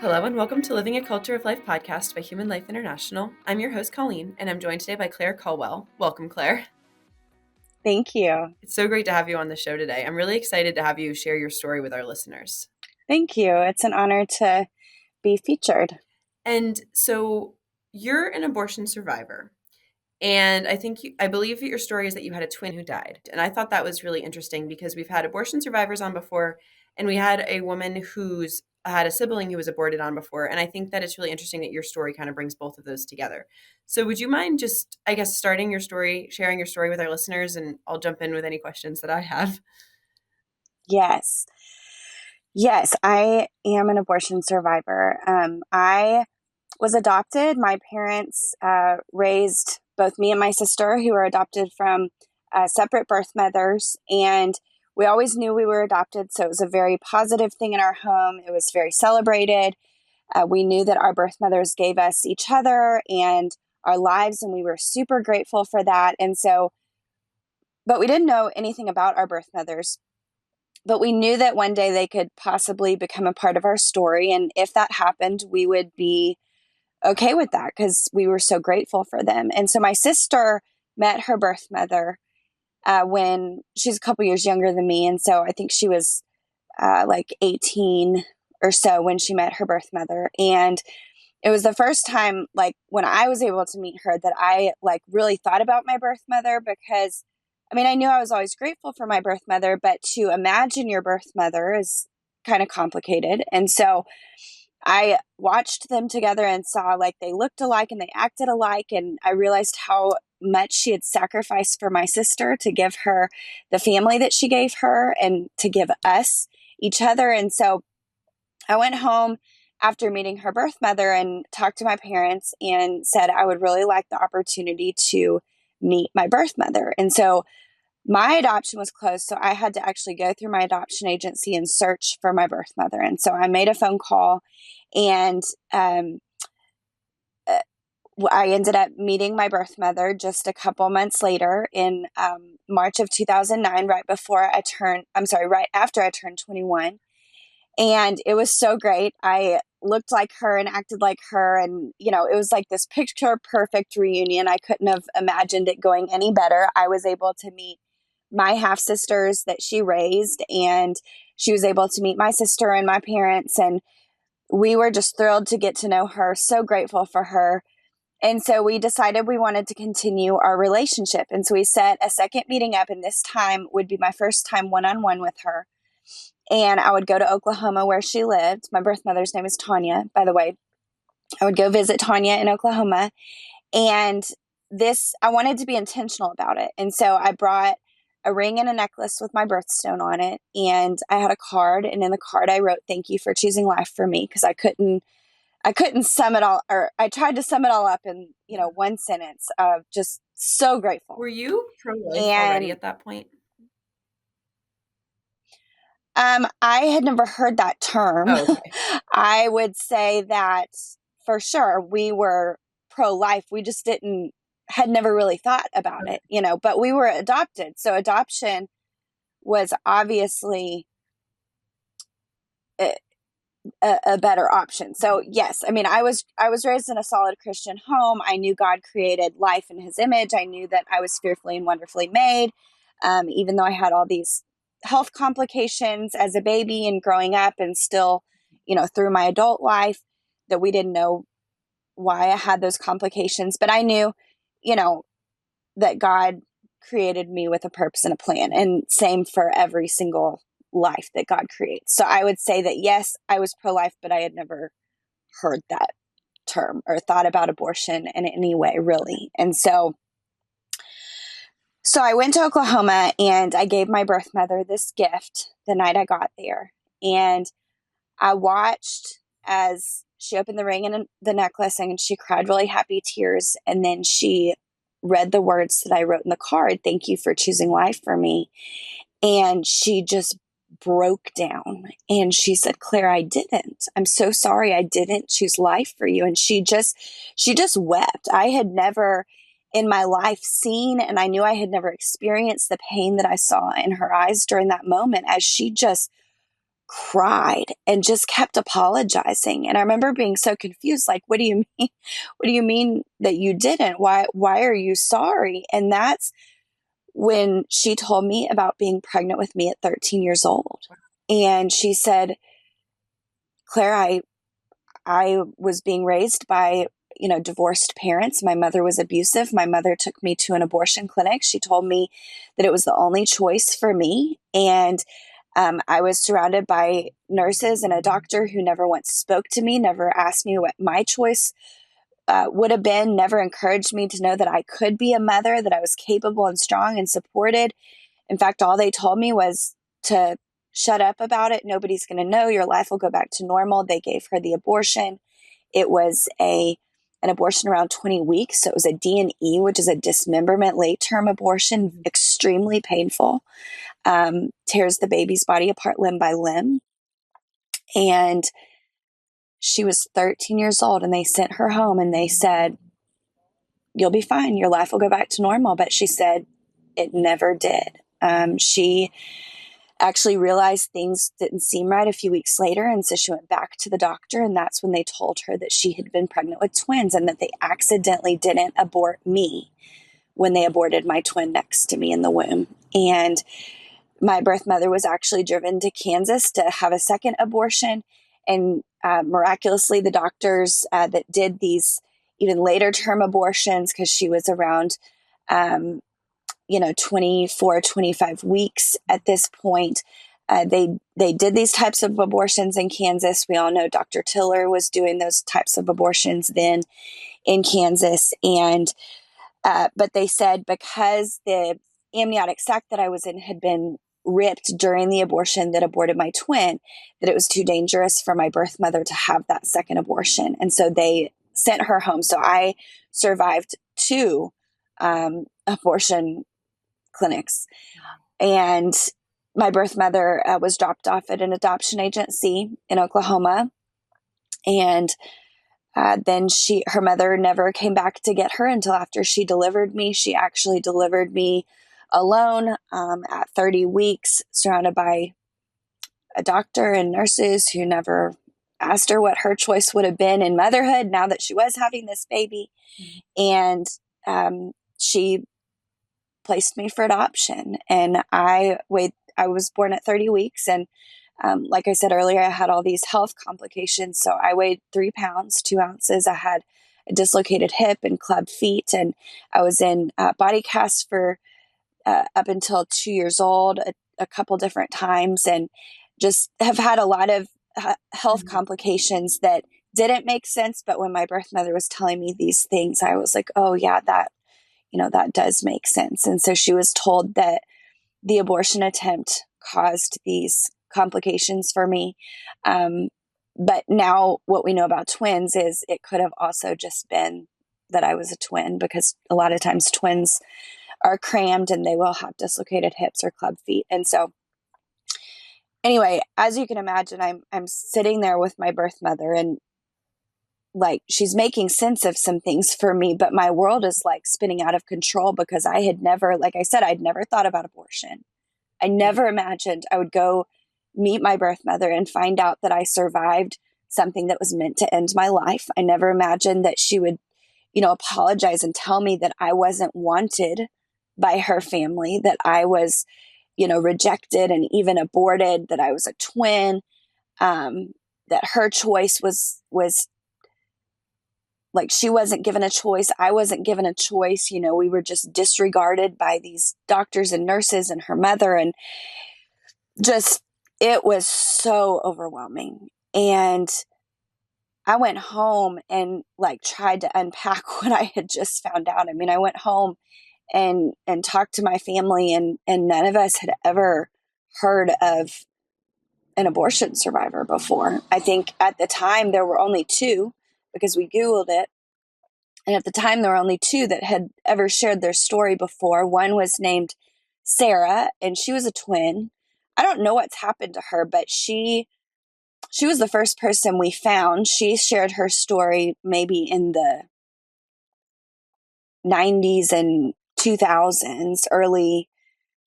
Hello and welcome to Living a Culture of Life podcast by Human Life International. I'm your host, Colleen, and I'm joined today by Claire Culwell. Welcome, Claire. Thank you. It's so great to have you on the show today. I'm really excited to have you share your story with our listeners. Thank you. It's an honor to be featured. And so you're an abortion survivor. And I believe your story is that you had a twin who died. And I thought that was really interesting because we've had abortion survivors on before, and we had a woman who's had a sibling who was aborted on before. And I think that it's really interesting that your story kind of brings both of those together. So would you mind just, starting your story, sharing your story with our listeners, and I'll jump in with any questions that I have. Yes. Yes, I am an abortion survivor. I was adopted. My parents raised both me and my sister, who were adopted from separate birth mothers. And we always knew we were adopted. So it was a very positive thing in our home. It was very celebrated. We knew that our birth mothers gave us each other and our lives, and we were super grateful for that. But we didn't know anything about our birth mothers. But we knew that one day they could possibly become a part of our story. And if that happened, we would be okay with that because we were so grateful for them. And so my sister met her birth mother when she's a couple years younger than me. And so I think she was like 18 or so when she met her birth mother. And it was the first time, like, when I was able to meet her that I really thought about my birth mother, because I knew I was always grateful for my birth mother, but to imagine your birth mother is kind of complicated. And so I watched them together and saw they looked alike and they acted alike. And I realized how much she had sacrificed for my sister to give her the family that she gave her and to give us each other. And so I went home after meeting her birth mother and talked to my parents and said I would really like the opportunity to meet my birth mother. And so my adoption was closed, so I had to actually go through my adoption agency and search for my birth mother. And so I made a phone call, and I ended up meeting my birth mother just a couple months later in March of 2009, right after I turned 21. And it was so great. I looked like her and acted like her. And, it was like this picture perfect reunion. I couldn't have imagined it going any better. I was able to meet my half sisters that she raised, and she was able to meet my sister and my parents. And we were just thrilled to get to know her, so grateful for her. And so we decided we wanted to continue our relationship. And so we set a second meeting up, and this time would be my first time one-on-one with her. And I would go to Oklahoma where she lived. My birth mother's name is Tanya, by the way. I would go visit Tanya in Oklahoma. And I wanted to be intentional about it. And so I brought a ring and a necklace with my birthstone on it. And I had a card. And in the card, I wrote, "Thank you for choosing life for me," because I couldn't sum it all, or I tried to sum it all up in, one sentence of just so grateful. Were you pro-life already at that point? I had never heard that term. Oh, okay. I would say that for sure we were pro-life. We just had never really thought about it, but we were adopted. So adoption was obviously a better option. So yes, I was raised in a solid Christian home. I knew God created life in His image. I knew that I was fearfully and wonderfully made, even though I had all these health complications as a baby and growing up, and still, through my adult life, that we didn't know why I had those complications. But I knew, that God created me with a purpose and a plan, and same for every single life that God creates. So I would say that yes, I was pro-life, but I had never heard that term or thought about abortion in any way, really. And so I went to Oklahoma, and I gave my birth mother this gift the night I got there. And I watched as she opened the ring and the necklace, and she cried really happy tears. And then she read the words that I wrote in the card, "Thank you for choosing life for me." And she just broke down, and she said, "Claire, I didn't. I'm so sorry. I didn't choose life for you." And she just wept. I had never in my life seen, and I knew I had never experienced the pain that I saw in her eyes during that moment, as she just cried and just kept apologizing. And I remember being so confused, like, what do you mean? What do you mean that you didn't? Why are you sorry? And that's when she told me about being pregnant with me at 13 years old. And she said, Claire, I was being raised by, divorced parents. My mother was abusive. My mother took me to an abortion clinic. She told me that it was the only choice for me. And I was surrounded by nurses and a doctor who never once spoke to me, never asked me what my choice would have been, never encouraged me to know that I could be a mother, that I was capable and strong and supported. In fact, all they told me was to shut up about it. Nobody's going to know. Your life will go back to normal. They gave her the abortion. It was an abortion around 20 weeks. So it was a D&E, which is a dismemberment late term abortion, extremely painful. Tears the baby's body apart limb by limb. And she was 13 years old, and they sent her home and they said, you'll be fine. Your life will go back to normal. But she said it never did. She actually realized things didn't seem right a few weeks later. And so she went back to the doctor, and that's when they told her that she had been pregnant with twins and that they accidentally didn't abort me when they aborted my twin next to me in the womb. And my birth mother was actually driven to Kansas to have a second abortion. And miraculously, the doctors that did these even later term abortions, because she was around 24, 25 weeks at this point. They did these types of abortions in Kansas. We all know Dr. Tiller was doing those types of abortions then in Kansas. And but they said because the amniotic sac that I was in had been ripped during the abortion that aborted my twin, that it was too dangerous for my birth mother to have that second abortion. And so they sent her home. So I survived two abortion clinics. And my birth mother was dropped off at an adoption agency in Oklahoma. And then her mother never came back to get her until after she delivered me. She actually delivered me alone at 30 weeks, surrounded by a doctor and nurses who never asked her what her choice would have been in motherhood now that she was having this baby. And she placed me for adoption. And I was born at 30 weeks. And like I said earlier, I had all these health complications. So I weighed 3 pounds, 2 ounces. I had a dislocated hip and club feet. And I was in body cast for up until 2 years old, a couple different times, and just have had a lot of health complications that didn't make sense. But when my birth mother was telling me these things, I was like, oh yeah, that does make sense. And so she was told that the abortion attempt caused these complications for me. But now what we know about twins is it could have also just been that I was a twin, because a lot of times twins are crammed and they will have dislocated hips or club feet. And so anyway, as you can imagine, I'm sitting there with my birth mother, and like she's making sense of some things for me, but my world is like spinning out of control because I had never, like I said, I'd never thought about abortion. I never imagined I would go meet my birth mother and find out that I survived something that was meant to end my life. I never imagined that she would, apologize and tell me that I wasn't wanted by her family, that I was, rejected and even aborted, that I was a twin, that her choice was like she wasn't given a choice. I wasn't given a choice. We were just disregarded by these doctors and nurses and her mother. And just, it was so overwhelming. And I went home and like tried to unpack what I had just found out. I mean, I went home and talked to my family, and none of us had ever heard of an abortion survivor before. I think at the time there were only two, because we Googled it. And at the time, there were only two that had ever shared their story before. One was named Sarah, and she was a twin. I don't know what's happened to her, but she was the first person we found. She shared her story maybe in the 90s and 2000s, early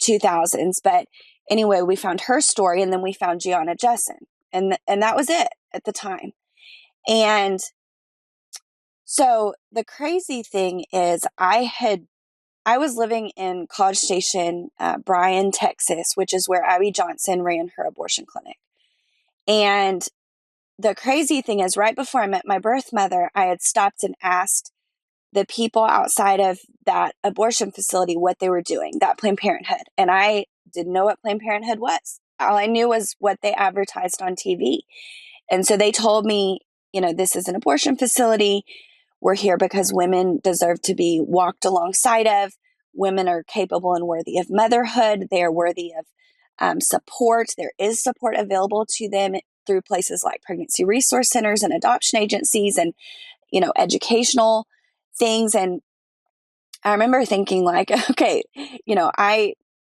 2000s. But Anyway, we found her story, and then we found Gianna Jessen, and that was it at the time. And so the crazy thing is, I was living in College Station, Bryan, Texas, which is where Abby Johnson ran her abortion clinic. And the crazy thing is, right before I met my birth mother, I had stopped and asked the people outside of that abortion facility what they were doing, that Planned Parenthood. And I didn't know what Planned Parenthood was. All I knew was what they advertised on TV. And so they told me, this is an abortion facility. We're here because women deserve to be walked alongside of. Women are capable and worthy of motherhood. They are worthy of support. There is support available to them through places like pregnancy resource centers and adoption agencies and, educational things. And I remember thinking like, okay,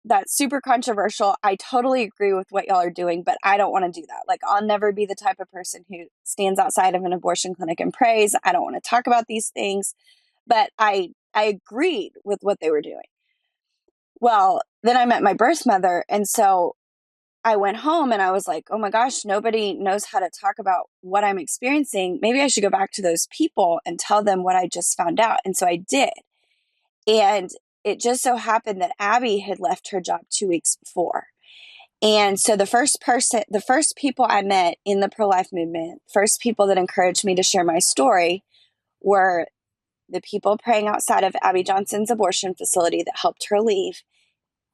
that's super controversial. I totally agree with what y'all are doing, but I don't want to do that. Like, I'll never be the type of person who stands outside of an abortion clinic and prays. I don't want to talk about these things, but I agreed with what they were doing. Well, then I met my birth mother. And so I went home and I was like, oh my gosh, nobody knows how to talk about what I'm experiencing. Maybe I should go back to those people and tell them what I just found out. And so I did. And it just so happened that Abby had left her job 2 weeks before. And so the first people I met in the pro-life movement, first people that encouraged me to share my story were the people praying outside of Abby Johnson's abortion facility that helped her leave,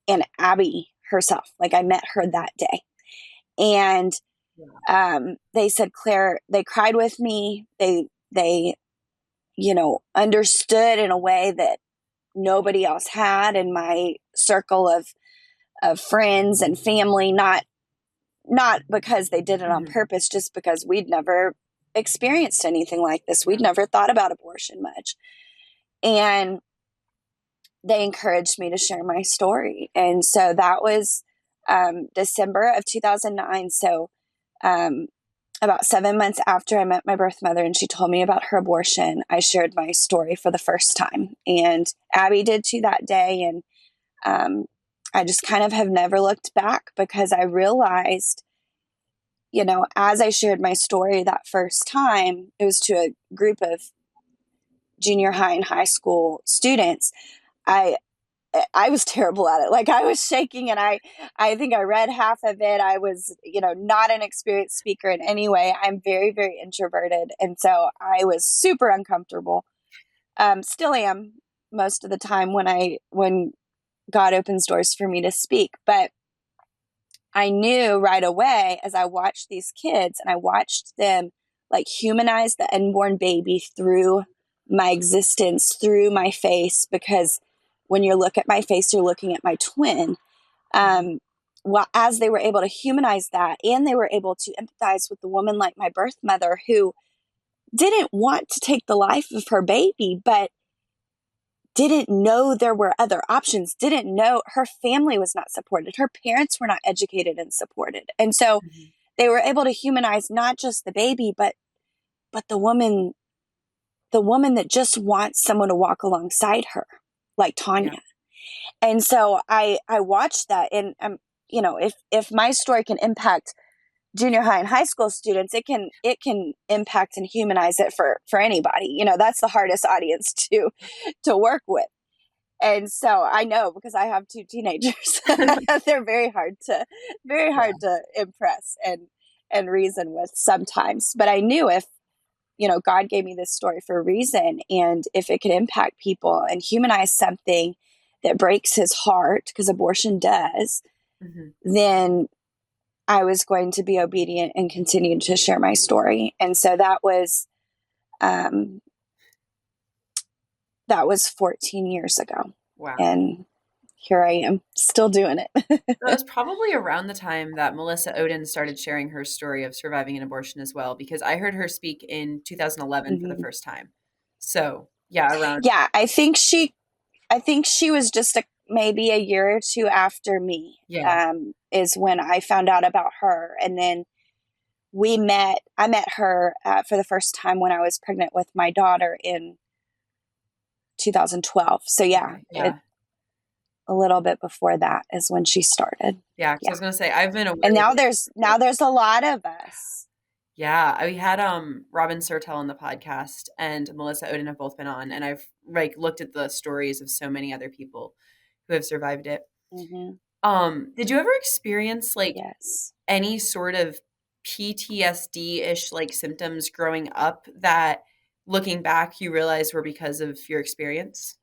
and Abby herself. Like, I met her that day. And they said, Claire, they cried with me. They understood in a way that nobody else had in my circle of friends and family, not because they did it on purpose, just because we'd never experienced anything like this. We'd never thought about abortion much. And they encouraged me to share my story. And so that was December of 2009. So about 7 months after I met my birth mother and she told me about her abortion, I shared my story for the first time. And Abby did too that day. And I just kind of have never looked back, because I realized, as I shared my story that first time, it was to a group of junior high and high school students. I was terrible at it. Like, I was shaking, and I think I read half of it. I was, not an experienced speaker in any way. I'm very, very introverted. And so I was super uncomfortable. Still am most of the time when God opens doors for me to speak. But I knew right away, as I watched these kids and I watched them like humanize the unborn baby through my existence, through my face, because when you look at my face, you're looking at my twin. Well, as they were able to humanize that, and they were able to empathize with the woman like my birth mother, who didn't want to take the life of her baby, but didn't know there were other options, didn't know her family was not supported. Her parents were not educated and supported. And so they were able to humanize not just the baby, but the woman that just wants someone to walk alongside her, like Tanya. Yeah. And so I watched that, and if my story can impact junior high and high school students, it can impact and humanize it for anybody. That's the hardest audience to work with. And so I know, because I have 2 teenagers, they're very hard to impress and reason with sometimes. But I knew if, God gave me this story for a reason, and if it could impact people and humanize something that breaks his heart, because abortion does, then I was going to be obedient and continue to share my story. And so that was 14 years ago. Wow. And here I am, still doing it. That was probably around the time that Melissa Ohden started sharing her story of surviving an abortion as well, because I heard her speak in 2011 for the first time. So yeah, around. Yeah, I think she was just maybe a year or two after me. Yeah. Is when I found out about her. And then I met her for the first time when I was pregnant with my daughter in 2012. So yeah, yeah. a little bit before that is when she started. Yeah, because I Yeah. was gonna say I've been And aware of it. now there's a lot of us. Yeah, we had Robin Sertel on the podcast and Melissa Oden have both been on, and I've like looked at the stories of so many other people who have survived it. Hmm. Did you ever experience like Yes. any sort of PTSD-ish like symptoms growing up that looking back you realize were because of your experience?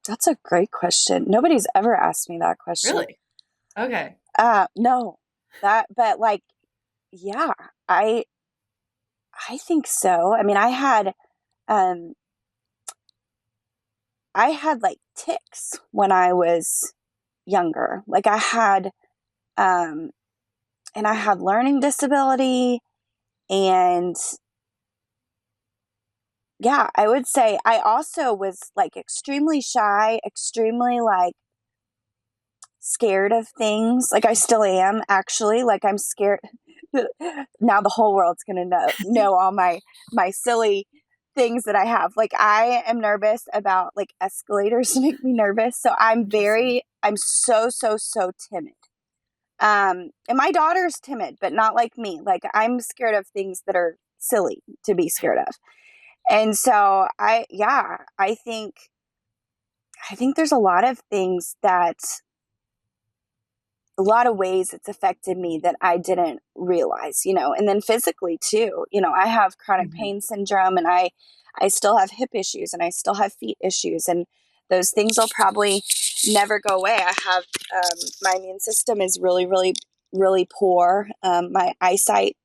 That's a great question. Nobody's ever asked me that question. Really? Okay. No, but like, yeah, I, I think so. I mean, um, I had like tics when I was younger. Like um, and I had learning disability. And yeah, I would say I also was like extremely shy, extremely like scared of things. Like I still am actually. Like I'm scared. Now the whole world's gonna know all my silly things that I have. Like I am nervous about like escalators make me nervous. So Interesting. I'm so timid. And my daughter's timid, but not like me. Like I'm scared of things that are silly to be scared of. And so I think there's a lot of things that a lot of ways it's affected me that I didn't realize, and then physically too. I have chronic Mhm. pain syndrome, and I still have hip issues, and I still have feet issues, and those things will probably never go away. I have my immune system is really poor. My eyesight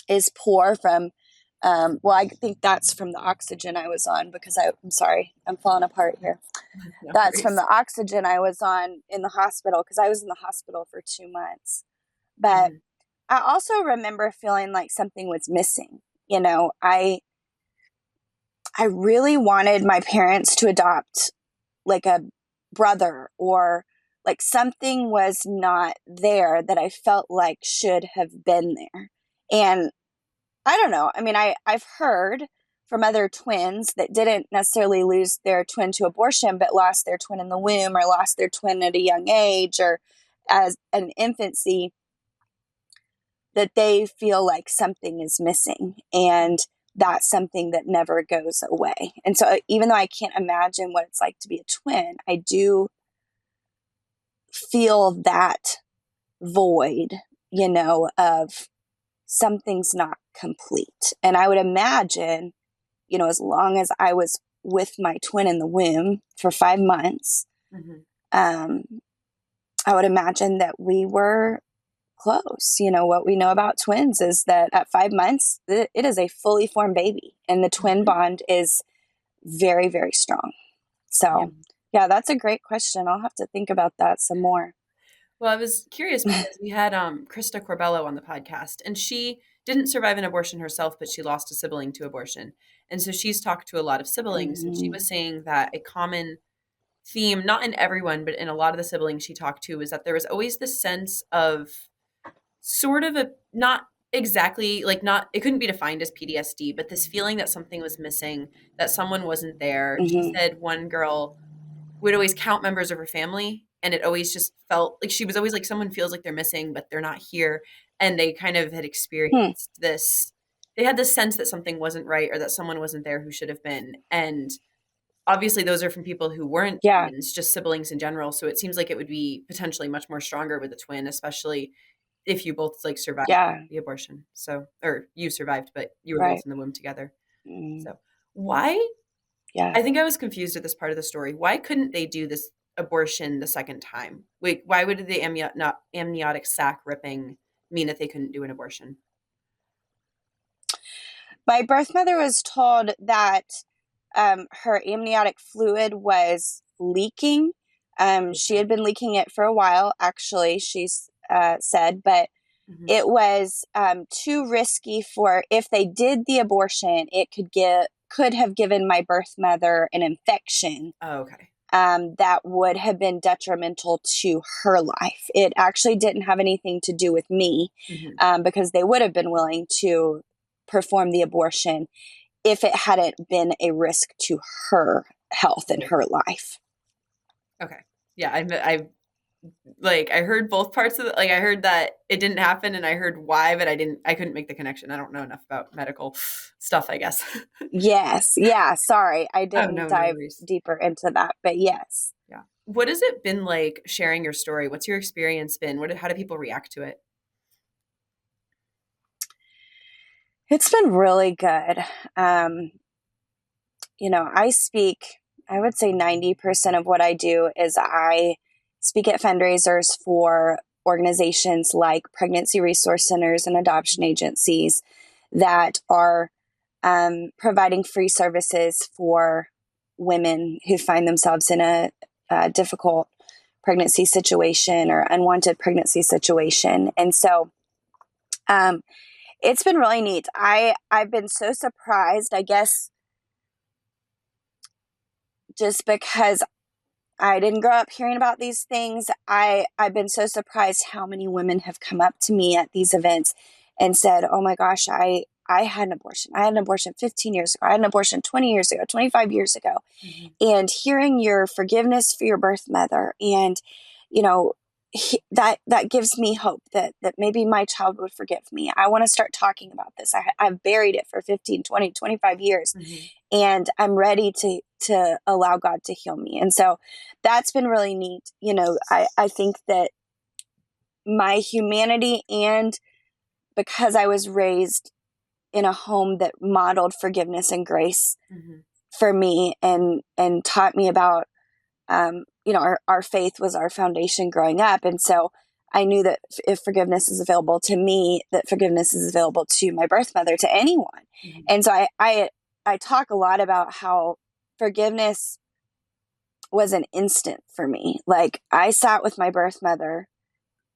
is poor from well, I think that's from the oxygen I was on because I'm sorry, I'm falling apart here. No That's from worries. the oxygen I was on in the hospital because I was in the hospital for 2 months. But Mhm. I also remember feeling like something was missing. You know, I really wanted my parents to adopt like a brother, or like something was not there that I felt like should have been there. And I don't know. I mean, I've heard from other twins that didn't necessarily lose their twin to abortion, but lost their twin in the womb or lost their twin at a young age or as an infancy, that they feel like something is missing. And that's something that never goes away. And so, even though I can't imagine what it's like to be a twin, I do feel that void, of something's not complete. And I would imagine, as long as I was with my twin in the womb for 5 months, Mhm. um, I would imagine that we were close. What we know about twins is that at 5 months, it is a fully formed baby, and the twin Mhm. bond is very, very strong. Yeah. So, yeah, that's a great question. I'll have to think about that some more. Well, I was curious because we had Krista Corbello on the podcast, and she didn't survive an abortion herself, but she lost a sibling to abortion. And so she's talked to a lot of siblings, and she Mm-hmm. was saying that a common theme, not in everyone, but in a lot of the siblings she talked to, was that there was always this sense of sort of a not exactly like not it couldn't be defined as PTSD, but this feeling that something was missing, that someone wasn't there. She Mm-hmm. said one girl would always count members of her family, and it always just felt like she was always like someone feels like they're missing but they're not here, and they kind of had Hmm. experienced this, they had this sense that something wasn't right or that someone wasn't there who should have been. And obviously those are from people who weren't Yeah. twins, just siblings in general, so it seems like it would be potentially much more stronger with a twin, especially if you both like survived Yeah. the abortion. So, or you survived but you were both Right. in the womb together. Mm, So why, yeah. I think I was confused at this part of the story. Why couldn't they do this abortion the second time? Wait, why would the not amniotic sac ripping mean that they couldn't do an abortion? My birth mother was told that her amniotic fluid was leaking. She Okay. had been leaking it for a while, actually, she's said, but Hmm. it was too risky for, if they did the abortion, it could have given my birth mother an infection Oh, okay. that would have been detrimental to her life. It actually didn't have anything to do with me, Hmm. because they would have been willing to perform the abortion if it hadn't been a risk to her. health in her life. Okay. Yeah, I like I heard both parts of it. Like I heard that it didn't happen and I heard why, but I couldn't make the connection. I don't know enough about medical stuff, I guess. Yes. Yeah. Sorry. I Oh, didn't no, no dive worries. deeper into that, but yes. Yeah. What has it been like sharing your story? What's your experience been? How do people react to it? It's been really good. Um, I would say 90% of what I do is I speak at fundraisers for organizations like pregnancy resource centers and adoption agencies that are providing free services for women who find themselves in a difficult pregnancy situation or unwanted pregnancy situation. And so um, it's been really neat. I've been so surprised, I guess, just because I didn't grow up hearing about these things. I've been so surprised how many women have come up to me at these events and said, "Oh my gosh, I had an abortion. I had an abortion 15 years ago. I had an abortion 20 years ago, 25 years ago." Mhm. And hearing your forgiveness for your birth mother, and you know that gives me hope that maybe my child would forgive me. I want to start talking about this. I've buried it for 15, 20, 25 years, Mhm. and I'm ready to allow God to heal me. And so that's been really neat. I think that my humanity, and because I was raised in a home that modeled forgiveness and grace Mhm. for me, and taught me about our faith was our foundation growing up. And so I knew that if forgiveness is available to me, that forgiveness is available to my birth mother, to anyone. Mhm. And so I talk a lot about how forgiveness was an instant for me. Like, I sat with my birth mother,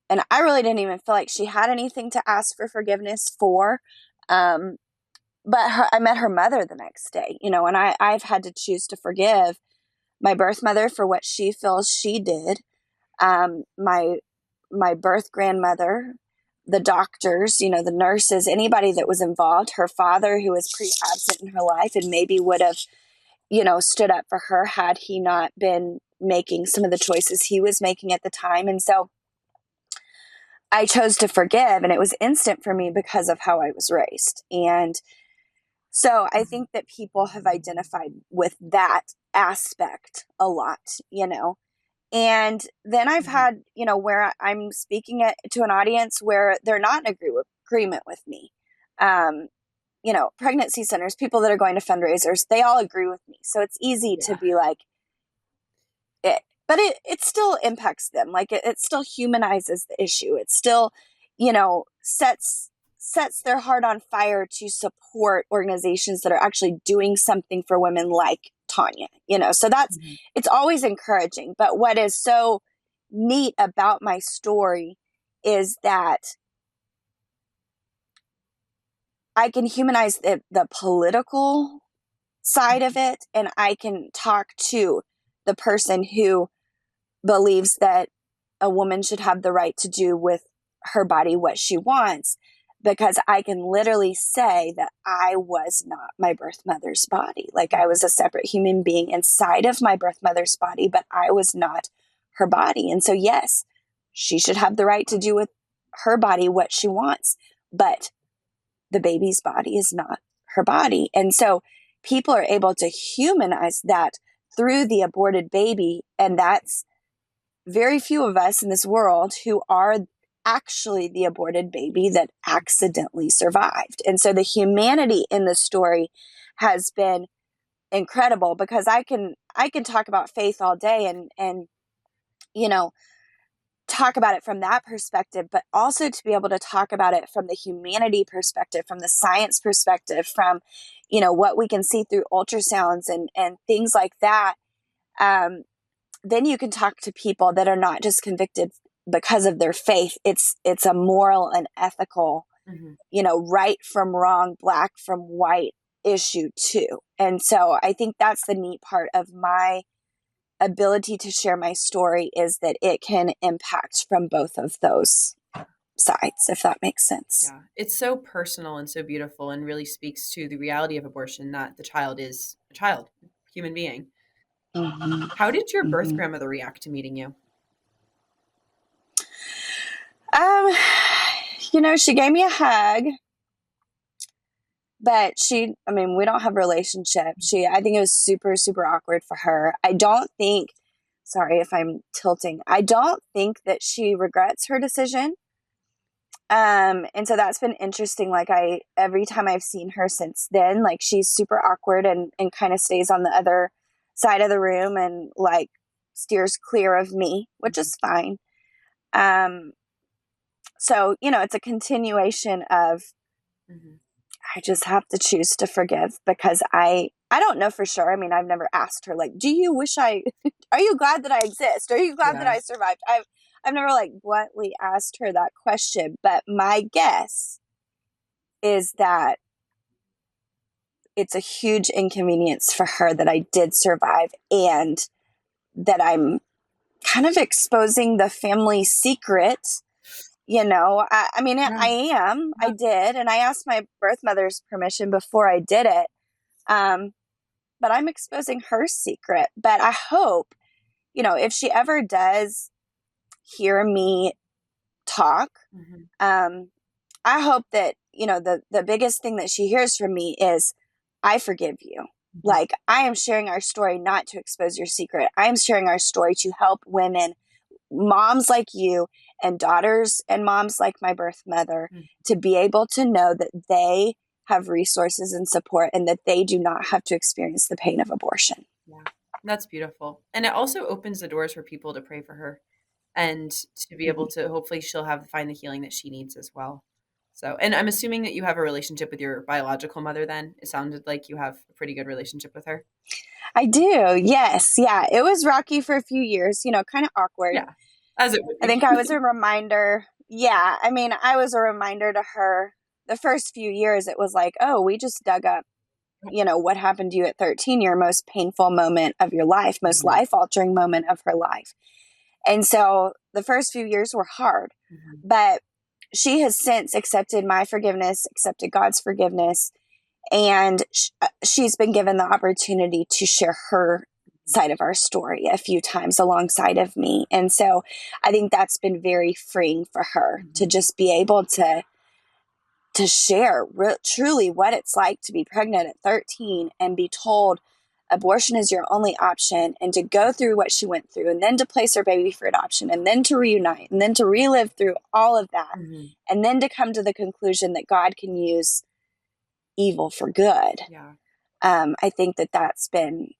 and I really didn't even feel like she had anything to ask for forgiveness for. Um, but I met her mother the next day, and I've had to choose to forgive my birth mother for what she feels she did. My birth grandmother, the doctors, the nurses, anybody that was involved, her father, who was pretty absent in her life and maybe would have, stood up for her had he not been making some of the choices he was making at the time. And so I chose to forgive, and it was instant for me because of how I was raised. And so I think that people have identified with that aspect a lot, And then I've Mhm. had, where I'm speaking to an audience where they're not in agreement with me. Um, Pregnancy centers, people that are going to fundraisers, they all agree with me. So it's easy to Yeah. be like, but it still impacts them. Like, it still humanizes the issue. It still, sets their heart on fire to support organizations that are actually doing something for women like Tanya, so Mhm. it's always encouraging. But what is so neat about my story is that I can humanize the political side of it, and I can talk to the person who believes that a woman should have the right to do with her body what she wants, because I can literally say that I was not my birth mother's body. Like, I Mhm. was a separate human being inside of my birth mother's body, but I was not her body. And so, yes, she should have the right to do with her body what she wants, but the baby's body is not her body. And so people are able to humanize that through the aborted baby. And that's very few of us in this world who are actually the aborted baby that accidentally survived. And so the humanity in the story has been incredible, because I can talk about faith all day, and you know talk about it from that perspective, but also to be able to talk about it from the humanity perspective, from the science perspective, from what we can see through ultrasounds and things like that. um, then you can talk to people that are not just convicted because of their faith. It's a moral and ethical, Mhm. right from wrong, black from white issue too. And so I think that's the neat part of my ability to share my story, is that it can impact from both of those sides, if that makes sense. Yeah. It's so personal and so beautiful and really speaks to the reality of abortion that the child is a child, human being. Mm-hmm. How did your birth Mm-hmm. grandmother react to meeting you? Um, she gave me a hug, but I mean, we don't have a relationship. I think it was super, super awkward for her. Sorry if I'm tilting. I don't think that she regrets her decision. And so that's been interesting. Like every time I've seen her since then, like she's super awkward and kind of stays on the other side of the room and like steers clear of me, which Mhm. is fine. Um, so, it's a continuation of, Mhm. I just have to choose to forgive because I don't know for sure. I mean, I've never asked her like, do you wish are you glad that I exist? Are you glad that Yeah. I survived? I've never like bluntly asked her that question, but my guess is that it's a huge inconvenience for her that I did survive and that I'm kind of exposing the family secret. I mean, Yeah. I Yeah. did, and I asked my birth mother's permission before I did it. Um, but I'm exposing her secret. But I hope, if she ever does hear me talk, Mhm. um, I hope that, the biggest thing that she hears from me is, I forgive you. Mhm. Like, I am sharing our story not to expose your secret. I am sharing our story to help women, moms like you, and daughters and moms like my birth mother, Mhm. to be able to know that they have resources and support and that they do not have to experience the pain of abortion. Yeah. That's beautiful. And it also opens the doors for people to pray for her and to be able Mhm. to hopefully she'll find the healing that she needs as well. So, and I'm assuming that you have a relationship with your biological mother then. It sounded like you have a pretty good relationship with her. I do. Yes. Yeah. It was rocky for a few years, kind of awkward. Yeah. As it would I be. think I was a reminder. Yeah. I mean, I was a reminder to her the first few years. It was like, oh, we just dug up, what happened to you at 13, your most painful moment of your life, most Mhm. life altering moment of her life. And so the first few years were hard, Mhm. but she has since accepted my forgiveness, accepted God's forgiveness, and she's been given the opportunity to share her side of our story a few times alongside of me. And so I think that's been very freeing for her to Mhm. just be able to share truly what it's like to be pregnant at 13 and be told abortion is your only option, and to go through what she went through, and then to place her baby for adoption, and then to reunite, and then to relive through all of that, Mhm. and then to come to the conclusion that God can use evil for good. Yeah. I think that that's been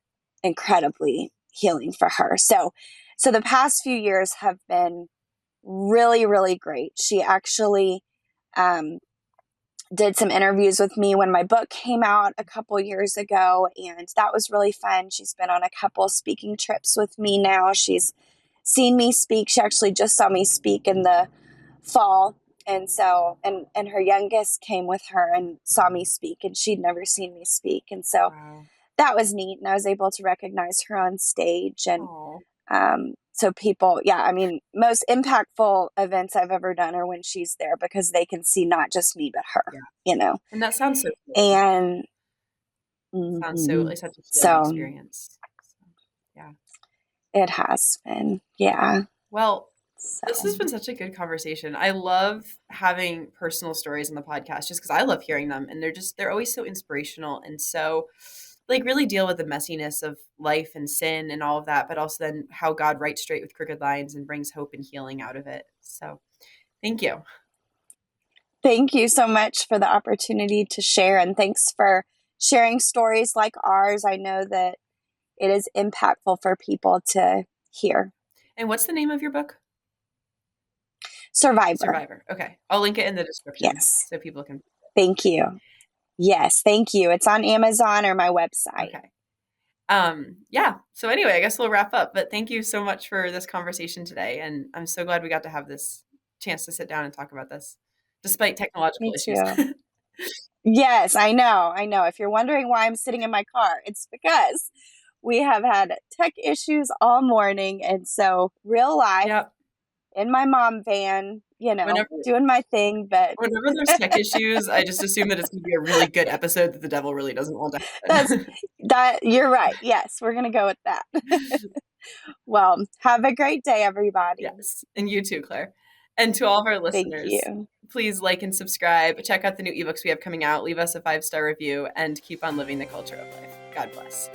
incredibly healing for her. So the past few years have been really, really great. She actually um, did some interviews with me when my book came out a couple years ago, and that was really fun. She's been on a couple speaking trips with me now. She's seen me speak. She actually just saw me speak in the fall. And so, and her youngest came with her and saw me speak, and she'd never seen me speak. And so Wow. that was neat. And I was able to recognize her on stage. And Oh. so people, yeah, I mean, most impactful events I've ever done are when she's there because they can see not just me, but her, Yeah. you know. And that sounds so healing. And Sounds so mhm. like such a healing So experience. So, yeah. it has been, yeah. Well, this So has been such a good conversation. I love having personal stories on the podcast just because I love hearing them and they're always so inspirational and so like really deal with the messiness of life and sin and all of that, but also then how God writes straight with crooked lines and brings hope and healing out of it. So thank you. thank you so much for the opportunity to share, and thanks for sharing stories like ours. I know that it is impactful for people to hear. And what's the name of your book? Survivor. Survivor. Okay. I'll link it in the description Yes. so people can. Thank you. Yes, thank you. It's on Amazon or my website. Okay. Yeah. So anyway, I guess we'll wrap up, but thank you so much for this conversation today. And I'm so glad we got to have this chance to sit down and talk about this despite technological Me issues. too. Yes, I know. I know. If you're wondering why I'm sitting in my car, it's because we have had tech issues all morning. And so, real life Yep. in my mom van, Whenever doing my thing, but whenever there's tech issues, I just assume that it's going to be a really good episode that the devil really doesn't want to that's happen. that you're right. Yes, we're going to go with that. Well, have a great day, everybody. Yes, and you too, Claire. And to all of our Thank listeners, you. please like and subscribe. Check out the new ebooks we have coming out. Leave us a 5-star review and keep on living the culture of life. God bless.